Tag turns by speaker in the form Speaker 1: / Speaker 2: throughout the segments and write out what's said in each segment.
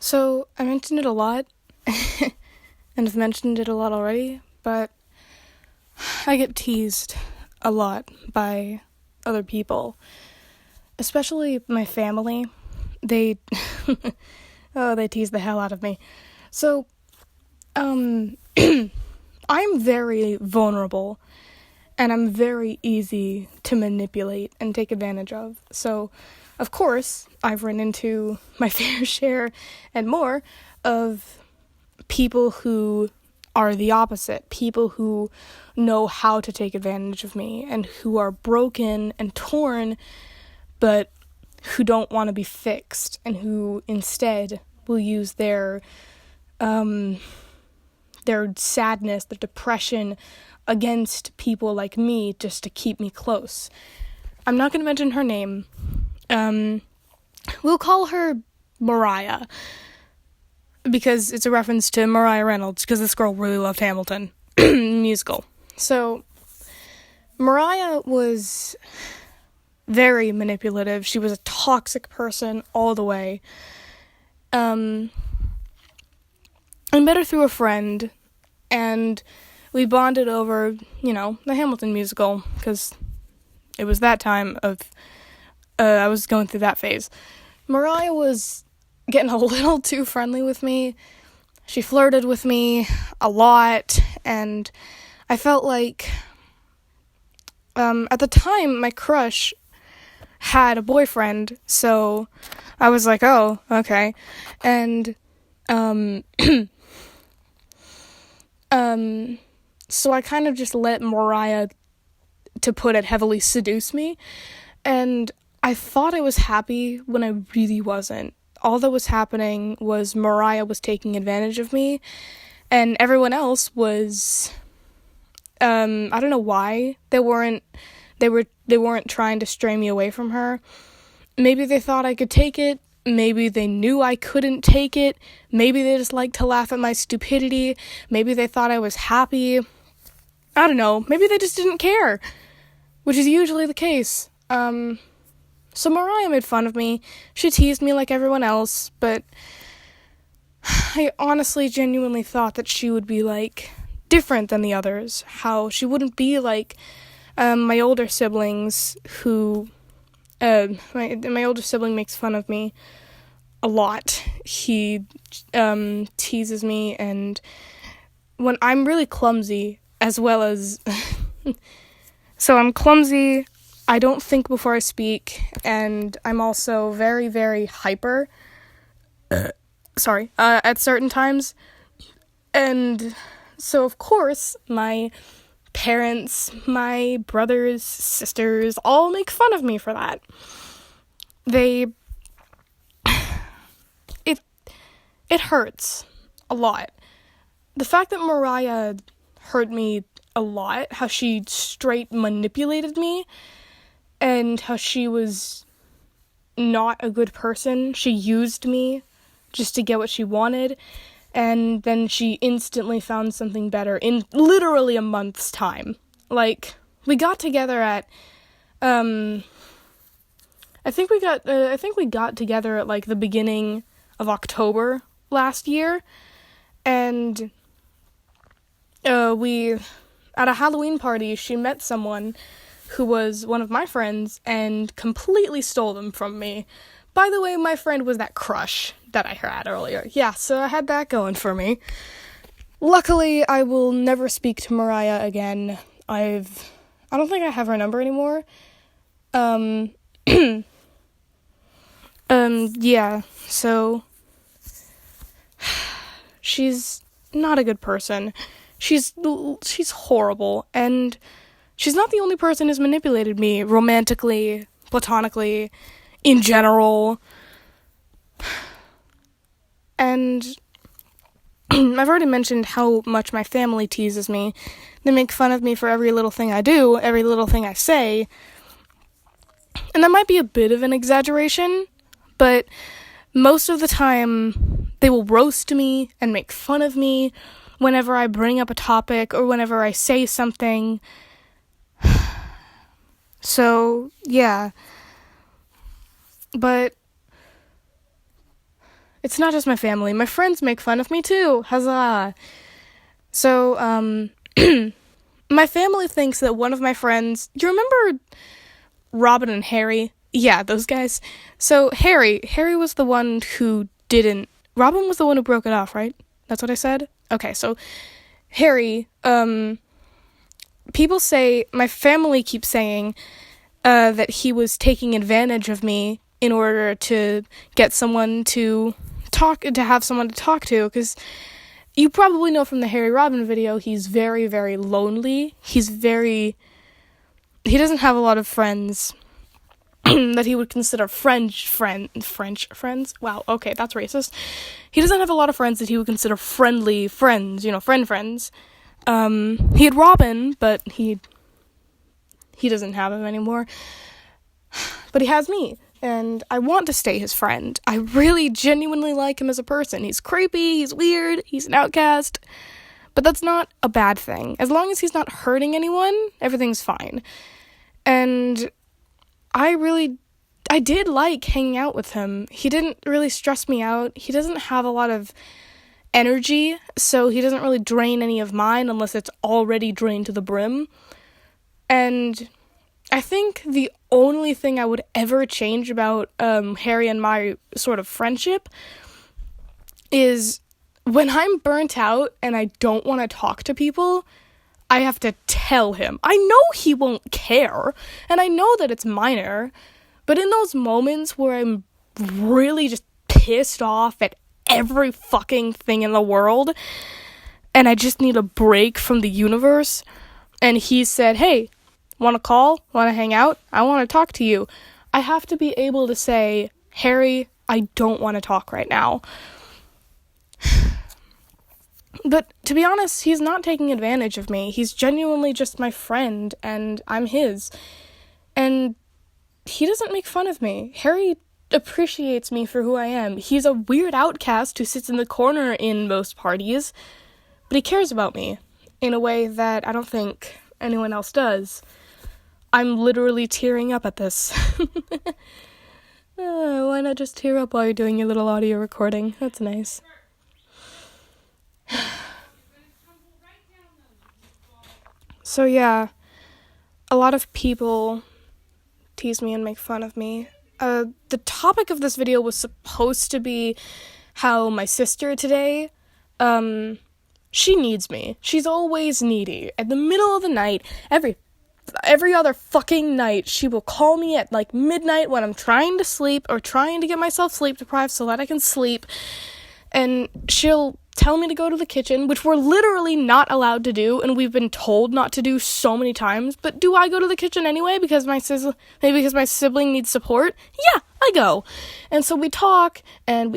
Speaker 1: So, I mentioned it a lot, and I've mentioned it a lot already, but I get teased a lot by other people, especially my family. They, they tease the hell out of me. So, I'm very vulnerable, and I'm very easy to manipulate and take advantage of. So, of course, I've run into my fair share and more of people who are the opposite, people who know how to take advantage of me and who are broken and torn, but who don't want to be fixed and who instead will use their sadness, their depression against people like me just to keep me close. I'm not going to mention her name. We'll call her Mariah, because it's a reference to Mariah Reynolds, because this girl really loved Hamilton musical. So Mariah was very manipulative. She was a toxic person all the way. I met her through a friend, and we bonded over, the Hamilton musical, because it was that time of, I was going through that phase. Mariah was getting a little too friendly with me. She flirted with me a lot, and I felt like, at the time, my crush had a boyfriend, so I was like, oh, okay, and, so I kind of just let Mariah, to put it, heavily seduce me, and I thought I was happy when I really wasn't. All that was happening was Mariah was taking advantage of me, and everyone else was, I don't know why they weren't trying to stray me away from her. Maybe they thought I could take it. Maybe they knew I couldn't take it. Maybe they just liked to laugh at my stupidity. Maybe they thought I was happy. I don't know. Maybe they just didn't care, which is usually the case. So Mariah made fun of me. She teased me like everyone else, but I honestly, genuinely thought that she would be, different than the others. How she wouldn't be like, my older siblings who, my older sibling makes fun of me a lot. He, teases me, and when I'm really clumsy, as well as, so I'm clumsy, I don't think before I speak, and I'm also very, very hyper, at certain times, and so of course, my parents, my brothers, sisters, all make fun of me for that. It hurts a lot. The fact that Mariah hurt me a lot, how she straight manipulated me, and how she was not a good person. She used me just to get what she wanted, and then she instantly found something better in literally a month's time. We got together at, I think we got together at, the beginning of October last year, and, at a Halloween party, she met someone who was one of my friends and completely stole them from me. By the way, my friend was that crush that I had earlier. Yeah, so I had that going for me. Luckily, I will never speak to Mariah again. I don't think I have her number anymore. Yeah, so she's not a good person. She's horrible, and she's not the only person who's manipulated me romantically, platonically, in general. And I've already mentioned how much my family teases me. They make fun of me for every little thing I do, every little thing I say. And that might be a bit of an exaggeration, but most of the time they will roast me and make fun of me whenever I bring up a topic or whenever I say something. So, yeah. But It's not just my family. My friends make fun of me too. Huzzah. So, my family thinks that one of my friends... You remember Robin and Harry? Yeah, those guys. So, Harry was the one who didn't... Robin was the one who broke it off, right? That's what I said? Okay, so, Harry, people say... My family keeps saying that he was taking advantage of me in order to get someone to have someone to talk to, because you probably know from the Harry Robin video, he's very, very lonely. He doesn't have a lot of friends that he would consider French friends. Wow, okay, that's racist. He doesn't have a lot of friends that he would consider friendly friends, friends. He had Robin, but he doesn't have him anymore. But he has me, and I want to stay his friend. I really genuinely like him as a person. He's creepy, he's weird, he's an outcast, but that's not a bad thing. As long as he's not hurting anyone, everything's fine. And I did like hanging out with him. He didn't really stress me out. He doesn't have a lot of energy, so he doesn't really drain any of mine unless it's already drained to the brim. And I think the only thing I would ever change about Harry and my sort of friendship is when I'm burnt out and I don't want to talk to people, I have to tell him. I know he won't care, and I know that it's minor, but in those moments where I'm really just pissed off at every fucking thing in the world, and I just need a break from the universe, and he said, hey, want to call? Want to hang out? I want to talk to you. I have to be able to say, Harry, I don't want to talk right now. But to be honest, he's not taking advantage of me. He's genuinely just my friend, and I'm his. And he doesn't make fun of me. Harry appreciates me for who I am. He's a weird outcast who sits in the corner in most parties, but he cares about me in a way that I don't think anyone else does. I'm literally tearing up at this. Why not just tear up while you're doing your little audio recording? That's nice. So yeah, a lot of people tease me and make fun of me. The topic of this video was supposed to be how my sister today, she needs me. She's always needy. At the middle of the night, every other fucking night, she will call me at like midnight when I'm trying to sleep or trying to get myself sleep deprived so that I can sleep, and she'll tell me to go to the kitchen, which we're literally not allowed to do, and we've been told not to do so many times. But do I go to the kitchen anyway because my sibling needs support? Yeah, I go. And so we talk, and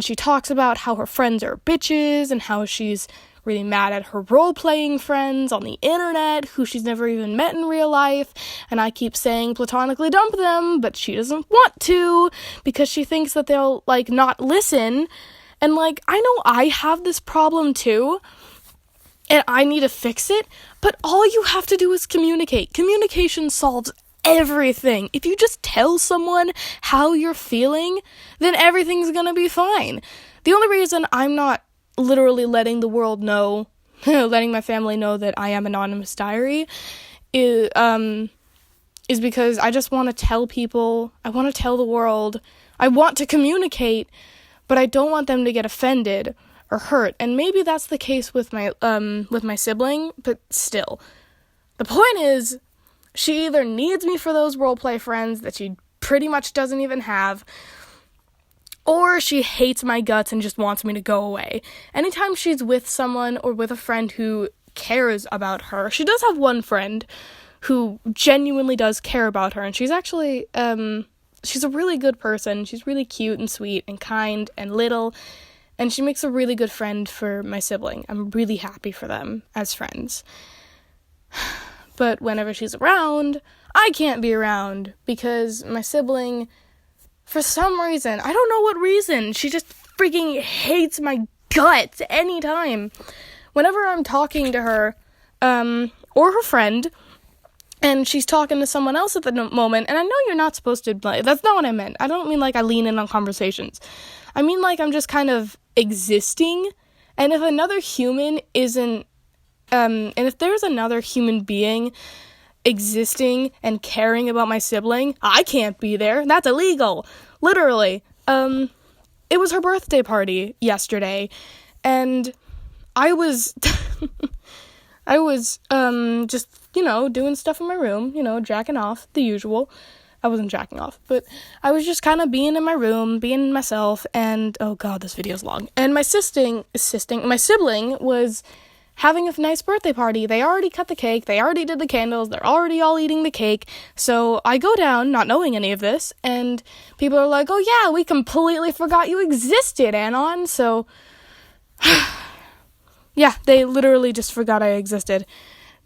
Speaker 1: she talks about how her friends are bitches, and how she's really mad at her role-playing friends on the internet, who she's never even met in real life, and I keep saying platonically dump them, but she doesn't want to, because she thinks that they'll, not listen. And, I know I have this problem, too, and I need to fix it, but all you have to do is communicate. Communication solves everything. If you just tell someone how you're feeling, then everything's gonna be fine. The only reason I'm not literally letting the world know, letting my family know that I am Anonymous Diary, is because I just want to tell people, I want to tell the world, I want to communicate, but I don't want them to get offended or hurt. And maybe that's the case with my sibling, but still. The point is, she either needs me for those roleplay friends that she pretty much doesn't even have, or she hates my guts and just wants me to go away. Anytime she's with someone or with a friend who cares about her, she does have one friend who genuinely does care about her, and she's actually, she's a really good person. She's really cute and sweet and kind and little, and she makes a really good friend for my sibling. I'm really happy for them as friends. But whenever she's around, I can't be around because my sibling, for some reason, I don't know what reason, she just freaking hates my guts anytime. Whenever I'm talking to her, or her friend, and she's talking to someone else at the moment, and I know you're not supposed to, like, that's not what I meant. I don't mean like I lean in on conversations. I mean like I'm just kind of existing, and if another human isn't, and if there's another human being existing and caring about my sibling, I can't be there. That's illegal. Literally. It was her birthday party yesterday, and I was just, doing stuff in my room, jacking off, the usual. I wasn't jacking off, but I was just kind of being in my room, being myself, and, oh god, this video's long. And my sibling was having a nice birthday party. They already cut the cake, they already did the candles, they're already all eating the cake. So I go down, not knowing any of this, and people are like, oh yeah, we completely forgot you existed, Anon. So, yeah, they literally just forgot I existed.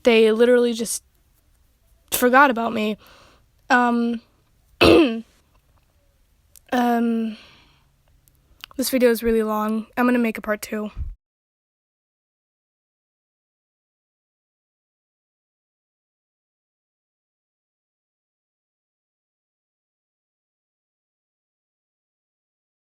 Speaker 1: They literally just forgot about me. This video is really long. I'm gonna make a part 2.